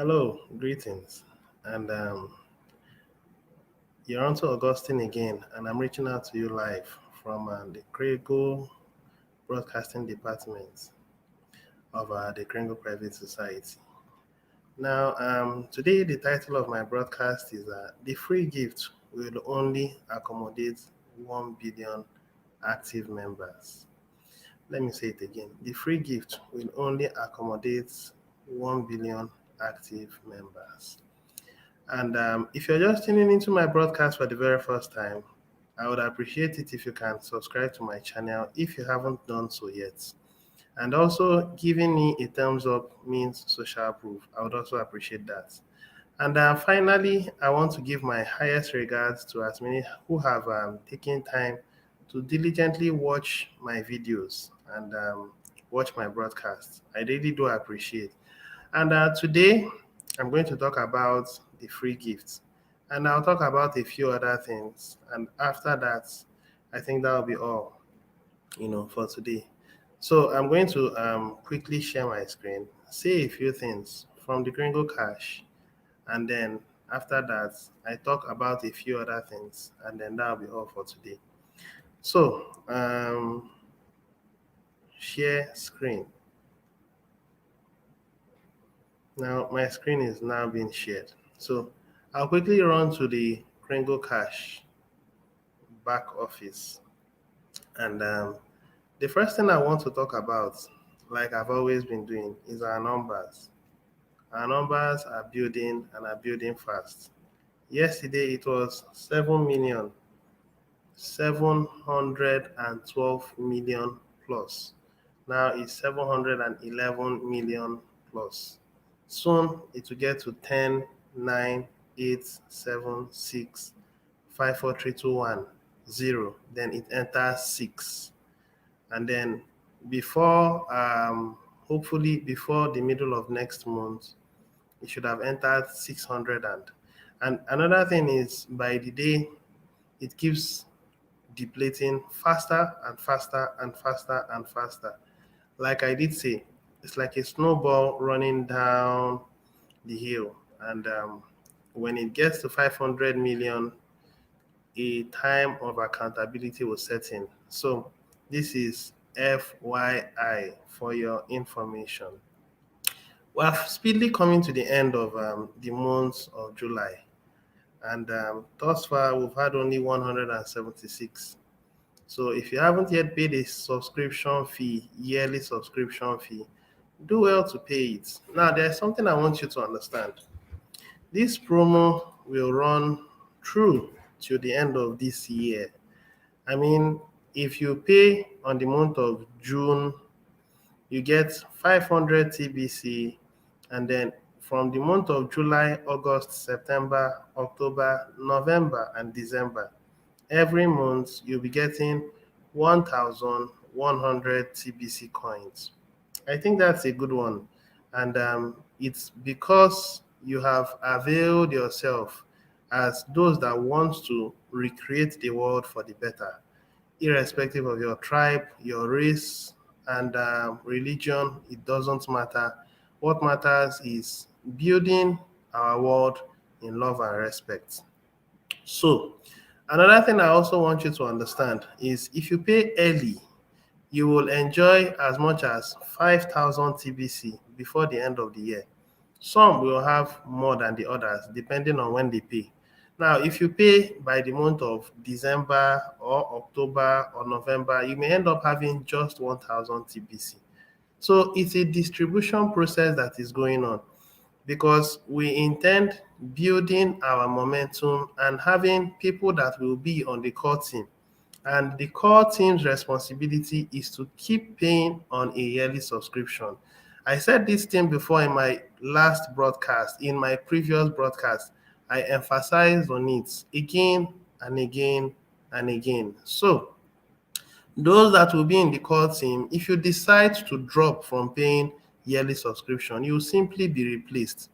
Hello, greetings. And you're on to Augustine again, and I'm reaching out to you live from the Kringle Broadcasting Department of the Kringle Private Society. Now, today the title of my broadcast is The Free Gift Will Only Accommodate 1 billion active members. Let me say it again. The free gift will only accommodate 1 billion active members. And if you're just tuning into my broadcast for the very first time, I would appreciate it if you can subscribe to my channel if you haven't done so yet. And also, giving me a thumbs up means social proof. I would also appreciate that. And finally, I want to give my highest regards to as many who have taken time to diligently watch my videos and watch my broadcasts. I really do appreciate. And today, I'm going to talk about the free gifts. And I'll talk about a few other things. And after that, I think that'll be all, for today. So I'm going to quickly share my screen, say a few things from the Gringo Cash, and then after that, I talk about a few other things, and then that'll be all for today. So, share screen. Now my screen is now being shared. So I'll quickly run to the Kringle Cash back office. And the first thing I want to talk about, like I've always been doing, is our numbers. Our numbers are building and are building fast. Yesterday it was 7,712,000,000 plus. Now it's 711 million plus. Soon it will get to 10, 9, 8, 7, 6, 5, 4, 3, 2, 1, 0. Then it enters 6. And then hopefully before the middle of next month, it should have entered 600. And another thing is, by the day, it keeps depleting faster and faster and faster and faster. Like I did say, it's like a snowball running down the hill. And when it gets to 500 million, a time of accountability will set in. So this is FYI for your information. We're speedily coming to the end of the month of July. And thus far, we've had only 176. So if you haven't yet paid a subscription fee, yearly subscription fee, do well to pay it. Now, there's something I want you to understand. This promo will run through till the end of this year. I mean, if you pay on the month of June, you get 500 TBC, and then from the month of July, August, September, October, November, and December, every month you'll be getting 1,100 TBC coins. I think that's a good one. And it's because you have availed yourself as those that want to recreate the world for the better, irrespective of your tribe, your race, and religion. It doesn't matter. What matters is building our world in love and respect. So, another thing I also want you to understand is if you pay early, you will enjoy as much as 5,000 TBC before the end of the year. Some will have more than the others depending on when they pay. Now, if you pay by the month of December or October or November, you may end up having just 1,000 TBC. So it's a distribution process that is going on because we intend building our momentum and having people that will be on the core team. And the core team's responsibility is to keep paying on a yearly subscription. I said this thing before in my last broadcast, in my previous broadcast. I emphasized on it again and again and again. So, those that will be in the core team, if you decide to drop from paying yearly subscription, you will simply be replaced.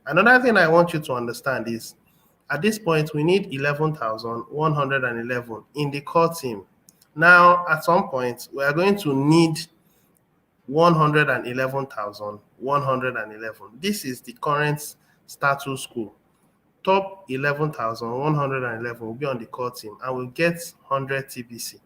Another thing I want you to understand is at this point, we need 11,111 in the core team. Now, at some point, we are going to need 111,111. This is the current status quo. Top 11,111 will be on the core team and will get 100 TBC.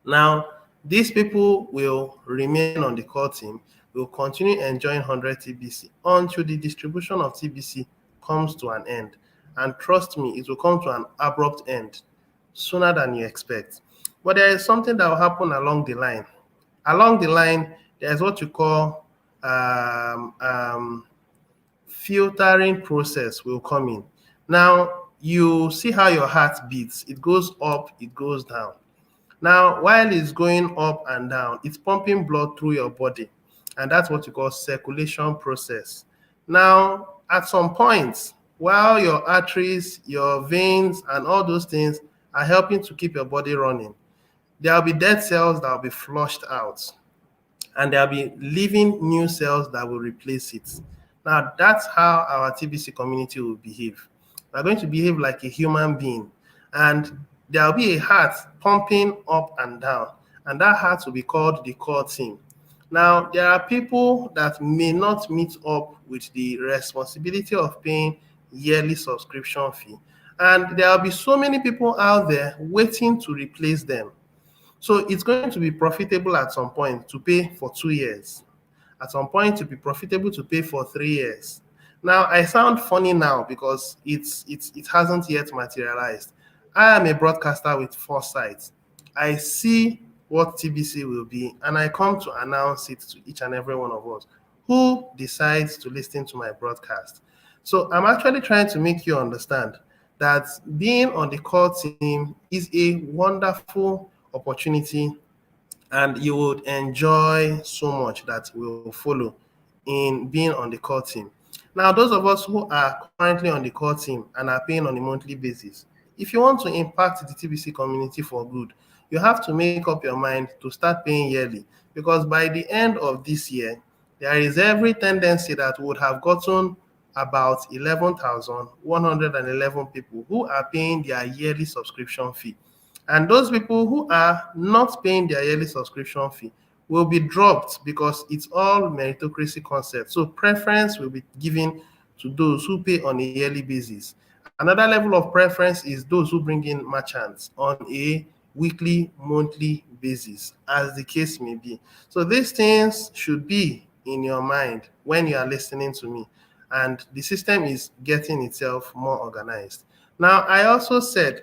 Now, these people will remain on the core team, will continue enjoying 100 TBC until the distribution of TBC comes to an end. And trust me, it will come to an abrupt end sooner than you expect. But there is something that will happen along the line. Along the line, there's what you call filtering process will come in. Now, you see how your heart beats. It goes up, it goes down. Now, while it's going up and down, it's pumping blood through your body. And that's what you call circulation process. Now, at some point, while your arteries, your veins, and all those things are helping to keep your body running, there will be dead cells that will be flushed out, and there'll be living new cells that will replace it. Now, that's how our TBC community will behave. We're going to behave like a human being, and there'll be a heart pumping up and down, and that heart will be called the core team. Now, there are people that may not meet up with the responsibility of paying yearly subscription fee, and there will be so many people out there waiting to replace them. So it's going to be profitable at some point to pay for 2 years. At some point, to be profitable to pay for 3 years. Now, I sound funny now because it hasn't yet materialized. I am a broadcaster with foresight. I see what TBC will be, and I come to announce it to each and every one of us who decides to listen to my broadcast. So I'm actually trying to make you understand that being on the core team is a wonderful opportunity, and you would enjoy so much that will follow in being on the core team. Now, those of us who are currently on the core team and are paying on a monthly basis, if you want to impact the TBC community for good, you have to make up your mind to start paying yearly, because by the end of this year, there is every tendency that we would have gotten about 11,111 people who are paying their yearly subscription fee. And those people who are not paying their yearly subscription fee will be dropped because it's all meritocracy concept. So preference will be given to those who pay on a yearly basis. Another level of preference is those who bring in merchants on a weekly, monthly basis, as the case may be. So these things should be in your mind when you are listening to me, and the system is getting itself more organized. Now, I also said,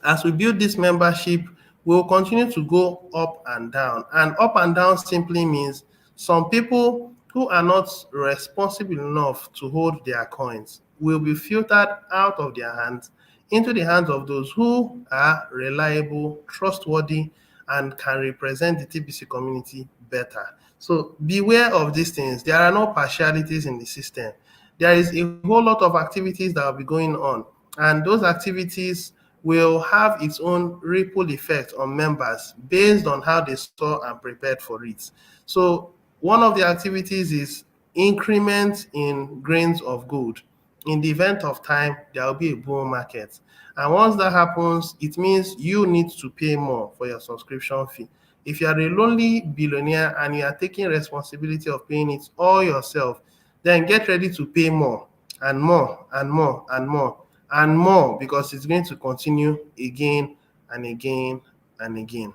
as we build this membership, we'll continue to go up and down. And up and down simply means some people who are not responsible enough to hold their coins will be filtered out of their hands into the hands of those who are reliable, trustworthy, and can represent the TBC community better. So beware of these things. There are no partialities in the system. There is a whole lot of activities that will be going on, and those activities will have its own ripple effect on members based on how they saw and prepared for it. So one of the activities is increment in grains of gold. In the event of time, there will be a bull market. And once that happens, it means you need to pay more for your subscription fee. If you are a lonely billionaire and you are taking responsibility of paying it all yourself, then get ready to pay more and more and more and more and more, because it's going to continue again and again and again.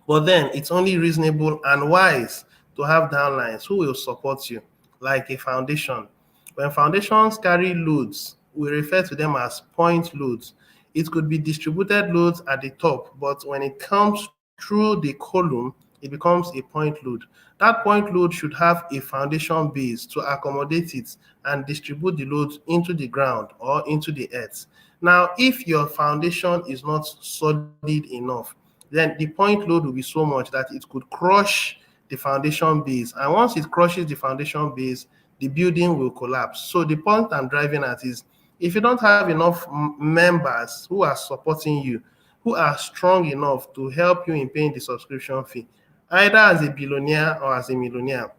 But then it's only reasonable and wise to have downlines who will support you, like a foundation. When foundations carry loads, we refer to them as point loads. It could be distributed loads at the top, but when it comes through the column, it becomes a point load. That point load should have a foundation base to accommodate it and distribute the loads into the ground or into the earth. Now, if your foundation is not solid enough, then the point load will be so much that it could crush the foundation base. And once it crushes the foundation base, the building will collapse. So the point I'm driving at is, if you don't have enough members who are supporting you, who are strong enough to help you in paying the subscription fee, either as a billionaire or as a millionaire,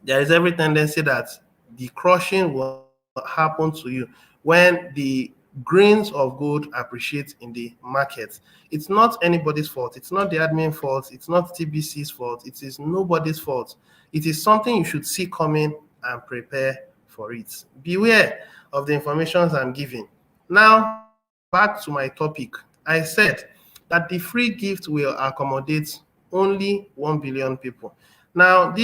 there is every tendency that the crushing will happen to you when the grains of gold appreciate in the market. It's not anybody's fault. It's not the admin fault. It's not TBC's fault. It is nobody's fault. It is something you should see coming and prepare for it. Beware of the informations I'm giving. Now, back to my topic. I said that the free gift will accommodate only 1 billion people. Now, that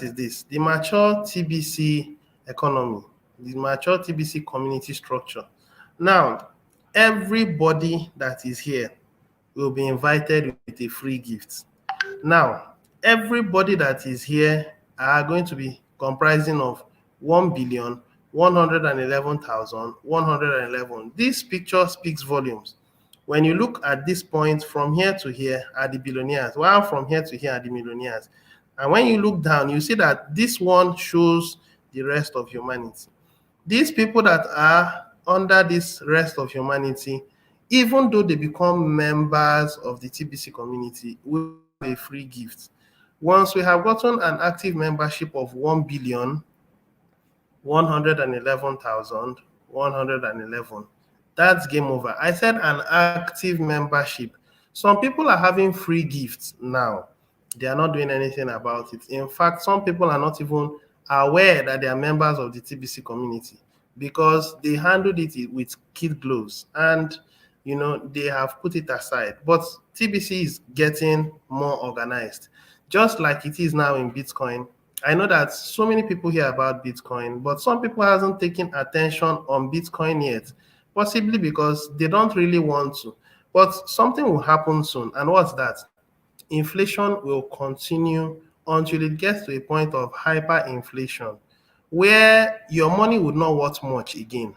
is this, the mature TBC economy, the mature TBC community structure. Now, everybody that is here will be invited with a free gift. Now, everybody that is here are going to be comprising of 1,111,111. This picture speaks volumes. When you look at this point, from here to here are the billionaires, while from here to here are the millionaires. And when you look down, you see that this one shows the rest of humanity. These people that are under this rest of humanity, even though they become members of the TBC community, will have a free gift. Once we have gotten an active membership of 1,111,111, that's game over. I said an active membership. Some people are having free gifts now. They are not doing anything about it. In fact, some people are not even aware that they are members of the TBC community because they handled it with kid gloves and they have put it aside. But TBC is getting more organized, just like it is now in Bitcoin. I know that so many people hear about Bitcoin, but some people hasn't taken attention on Bitcoin yet, possibly because they don't really want to. But something will happen soon. And what's that? Inflation will continue until it gets to a point of hyperinflation, where your money would not worth much again.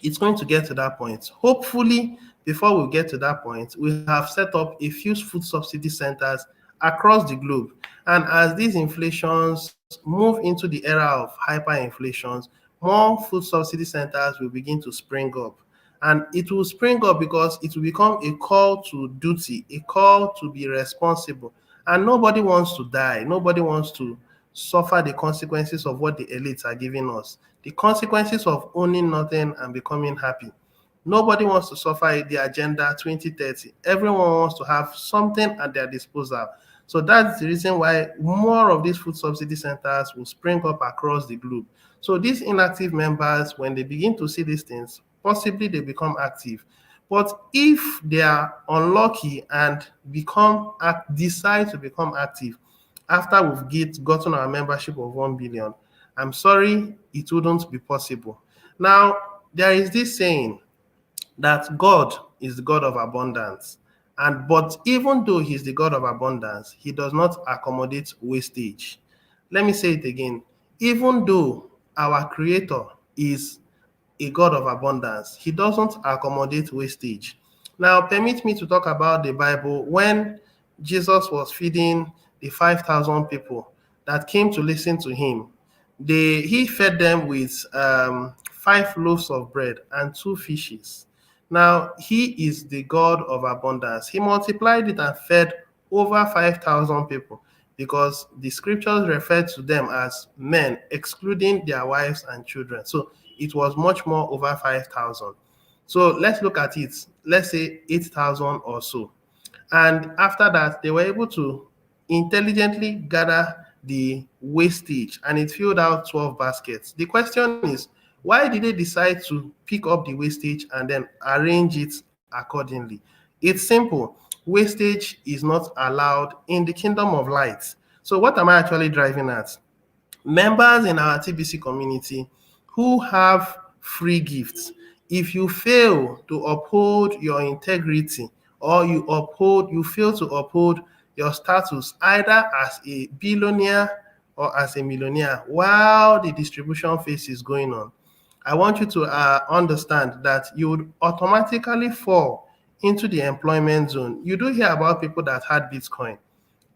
It's going to get to that point. Hopefully, before we get to that point, we have set up a few food subsidy centers across the globe. And as these inflations move into the era of hyperinflations, more food subsidy centers will begin to spring up. And it will spring up because it will become a call to duty, a call to be responsible. And nobody wants to die. Nobody wants to suffer the consequences of what the elites are giving us, the consequences of owning nothing and becoming happy. Nobody wants to suffer the Agenda 2030. Everyone wants to have something at their disposal. So that's the reason why more of these food subsidy centers will spring up across the globe. So these inactive members, when they begin to see these things, possibly they become active. But if they are unlucky and decide to become active after we've gotten our membership of 1 billion, I'm sorry, it wouldn't be possible. Now, there is this saying that God is the God of abundance. But even though he's the God of abundance, he does not accommodate wastage. Let me say it again. Even though our Creator is a God of abundance, he doesn't accommodate wastage. Now, permit me to talk about the Bible. When Jesus was feeding the 5,000 people that came to listen to him, he fed them with 5 loaves of bread and 2 fishes. Now, he is the God of abundance. He multiplied it and fed over 5,000 people because the scriptures refer to them as men, excluding their wives and children. So it was much more over 5,000. So let's look at it. Let's say 8,000 or so. And after that, they were able to intelligently gather the wastage and it filled out 12 baskets. The question is, why did they decide to pick up the wastage and then arrange it accordingly? It's simple. Wastage is not allowed in the kingdom of light. So what am I actually driving at? Members in our TBC community who have free gifts, if you fail to uphold your integrity or you fail to uphold your status either as a billionaire or as a millionaire while the distribution phase is going on, I want you to understand that you would automatically fall into the employment zone. You do hear about people that had Bitcoin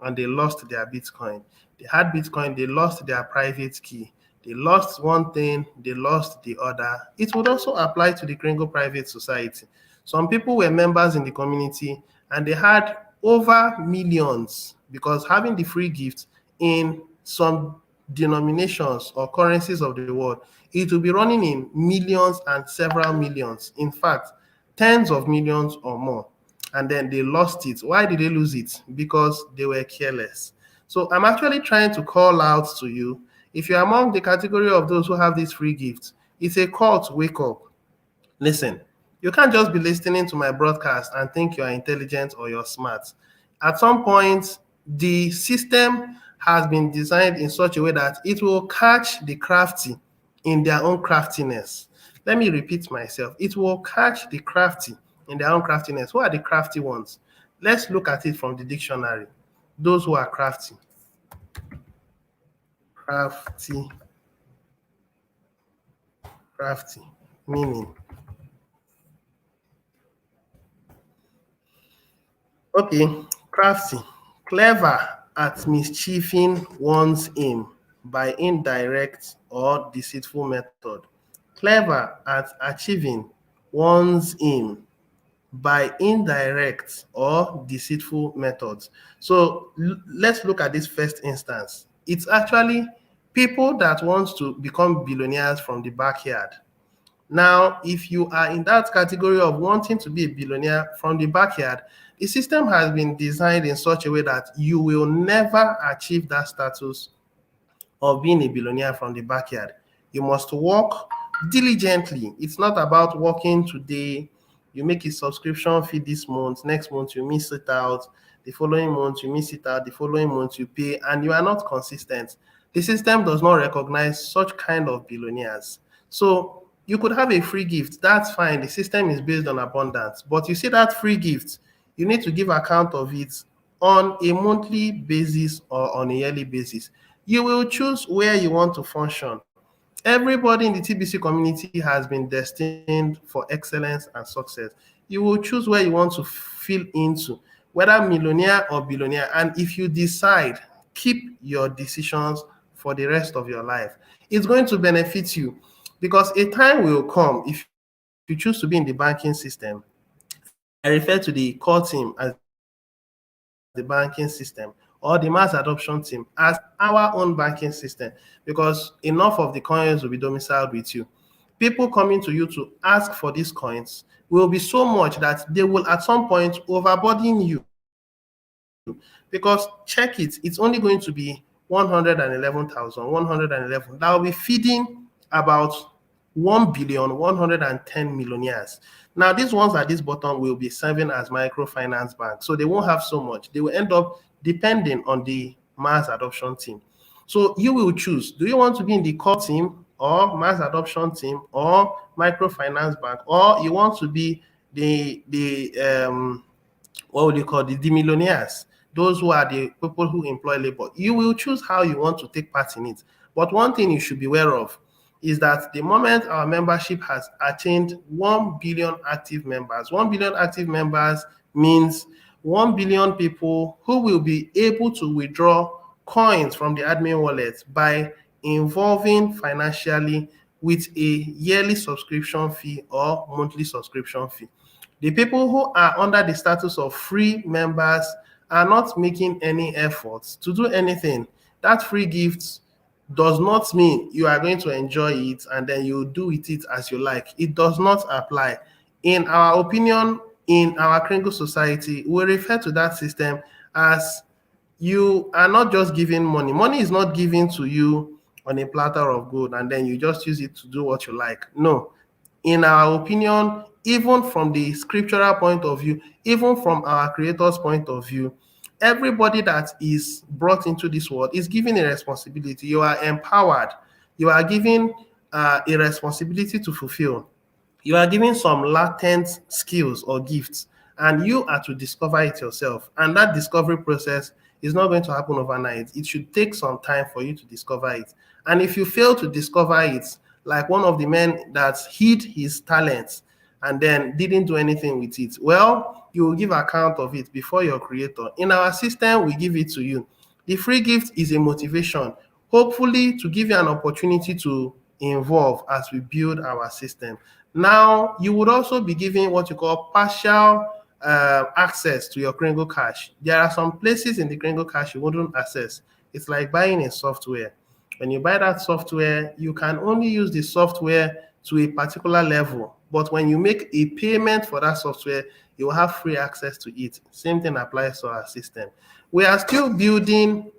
and they lost their Bitcoin. They had Bitcoin, they lost their private key. They lost one thing, they lost the other. It would also apply to the Gringo Private Society. Some people were members in the community and they had over millions because having the free gift in some denominations or currencies of the world, it will be running in millions and several millions. In fact, tens of millions or more. And then they lost it. Why did they lose it? Because they were careless. So I'm actually trying to call out to you. If you're among the category of those who have these free gifts, it's a call to wake up. Listen, you can't just be listening to my broadcast and think you are intelligent or you're smart. At some point, the system has been designed in such a way that it will catch the crafty in their own craftiness. Let me repeat myself. It will catch the crafty in their own craftiness. Who are the crafty ones? Let's look at it from the dictionary. Those who are crafty. Crafty, crafty, meaning. Okay, crafty, clever at mischieving one's aim by indirect or deceitful method. Clever at achieving one's aim by indirect or deceitful methods. So let's look at this first instance. It's actually people that want to become billionaires from the backyard. Now, if you are in that category of wanting to be a billionaire from the backyard, the system has been designed in such a way that you will never achieve that status of being a billionaire from the backyard. You must work diligently. It's not about working today. You make a subscription fee this month, next month you miss it out, the following month you miss it out, the following month you pay, and you are not consistent. The system does not recognize such kind of billionaires. So you could have a free gift, that's fine. The system is based on abundance, but you see that free gift, you need to give account of it on a monthly basis or on a yearly basis. You will choose where you want to function. Everybody in the TBC community has been destined for excellence and success. You will choose where you want to fill into, whether millionaire or billionaire. And if you decide, keep your decisions for the rest of your life. It's going to benefit you because a time will come if you choose to be in the banking system. I refer to the core team as the banking system or the mass adoption team as our own banking system because enough of the coins will be domiciled with you. People coming to you to ask for these coins will be so much that they will at some point overburden you. Because check it, it's only going to be 111,111 that will be feeding about 1,110 millionaires. Now, these ones at this bottom will be serving as microfinance banks, so they won't have so much. They will end up depending on the mass adoption team. So you will choose, do you want to be in the core team or mass adoption team or microfinance bank, or you want to be the what would you call the millionaires, those who are the people who employ labor. You will choose how you want to take part in it. But one thing you should be aware of is that the moment our membership has attained 1 billion active members, 1 billion active members means 1 billion people who will be able to withdraw coins from the admin wallet by involving financially with a yearly subscription fee or monthly subscription fee. The people who are under the status of free members are not making any efforts to do anything. That free gift does not mean you are going to enjoy it and then you do with it as you like. It does not apply. In our opinion, in our Kringle society, we refer to that system as you are not just giving money. Money is not given to you on a platter of gold and then you just use it to do what you like. No. In our opinion, even from the scriptural point of view, even from our creator's point of view, everybody that is brought into this world is given a responsibility. You are empowered. You are given a responsibility to fulfill. You are given some latent skills or gifts, and you are to discover it yourself. And that discovery process is not going to happen overnight. It should take some time for you to discover it. And if you fail to discover it, like one of the men that hid his talents and then didn't do anything with it, well, you will give account of it before your creator. In our system, we give it to you. The free gift is a motivation, hopefully to give you an opportunity to involve as we build our system. Now, you would also be given what you call partial access to your Kringle Cash. There are some places in the Kringle Cash you wouldn't access. It's like buying a software. When you buy that software, you can only use the software to a particular level. But when you make a payment for that software, you will have free access to it. Same thing applies to our system. We are still building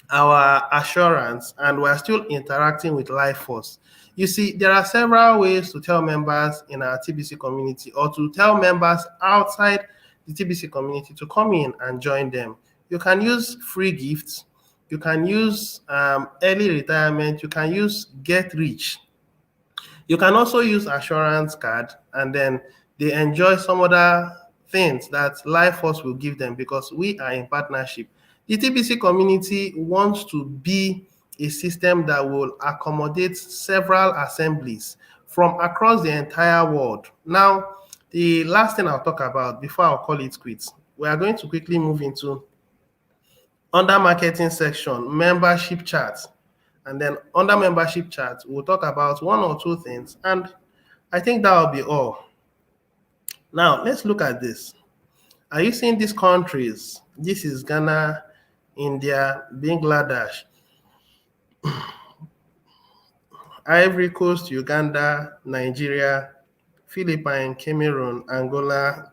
our assurance and we're still interacting with life force. You see, there are several ways to tell members in our TBC community or to tell members outside the TBC community to come in and join them. You can use free gifts, you can use early retirement, you can use get rich. You can also use assurance card and then they enjoy some other things that Life Force will give them because we are in partnership. The TBC community wants to be a system that will accommodate several assemblies from across the entire world. Now, the last thing I'll talk about before I'll call it quits, we are going to quickly move into under marketing section, membership charts. And then under membership charts, we'll talk about one or two things. And I think that will be all. Now, let's look at this. Are you seeing these countries? This is Ghana, India, Bangladesh, Ivory Coast, Uganda, Nigeria, Philippines, Cameroon, Angola,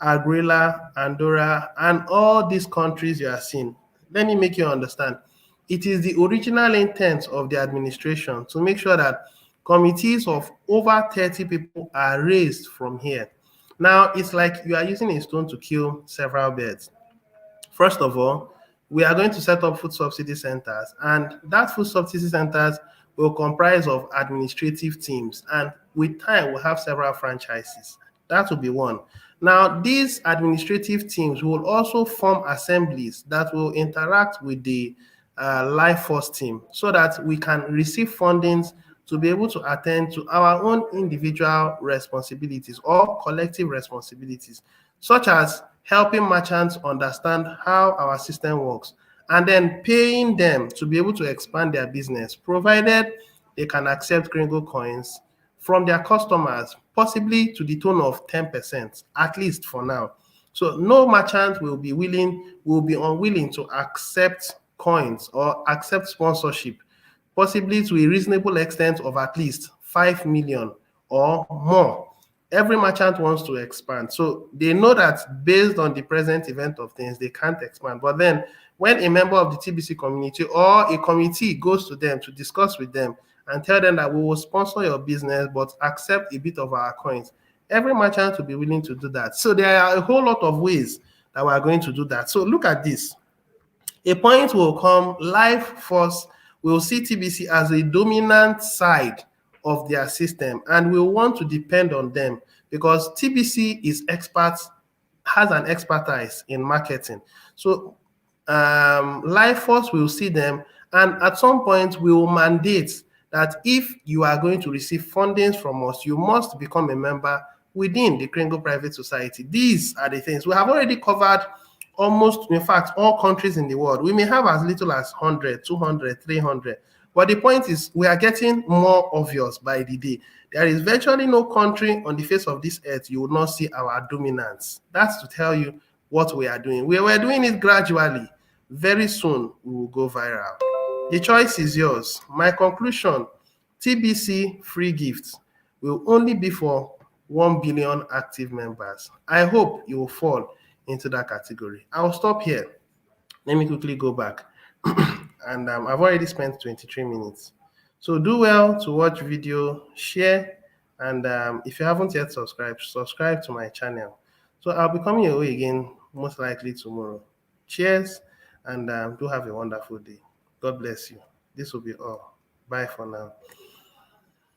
Anguilla, Andorra, and all these countries you are seeing. Let me make you understand. It is the original intent of the administration to make sure that committees of over 30 people are raised from here. Now, it's like you are using a stone to kill several birds. First of all, we are going to set up food subsidy centers, and that food subsidy centers will comprise of administrative teams, and with time, we'll have several franchises. That will be one. Now, these administrative teams will also form assemblies that will interact with the Life Force team so that we can receive fundings to be able to attend to our own individual responsibilities or collective responsibilities, such as helping merchants understand how our system works and then paying them to be able to expand their business, provided they can accept gringo coins from their customers, possibly to the tune of 10%, at least for now. So no merchant will be unwilling to accept coins or accept sponsorship, possibly to a reasonable extent of at least 5 million or more. Every merchant wants to expand. So they know that based on the present event of things, they can't expand. But then when a member of the TBC community or a committee goes to them to discuss with them and tell them that we will sponsor your business, but accept a bit of our coins, every merchant will be willing to do that. So there are a whole lot of ways that we are going to do that. So look at this. A point will come, Life Force will see TBC as a dominant side of their system and will want to depend on them because TBC is has an expertise in marketing. So Life Force will see them and at some point we will mandate that if you are going to receive fundings from us, you must become a member within the Kringle Private Society. These are the things. We have already covered almost, in fact, all countries in the world. We may have as little as 100, 200, 300. But the point is, we are getting more obvious by the day. There is virtually no country on the face of this earth you will not see our dominance. That's to tell you what we are doing. We were doing it gradually. Very soon, we will go viral. The choice is yours. My conclusion, TBC free gifts will only be for 1 billion active members. I hope you will fall into that category. I'll stop here. Let me quickly go back. And I've already spent 23 minutes. So do well to watch video, share, and if you haven't yet subscribed, subscribe to my channel. So I'll be coming your way again, most likely tomorrow. Cheers, and do have a wonderful day. God bless you. This will be all. Bye for now.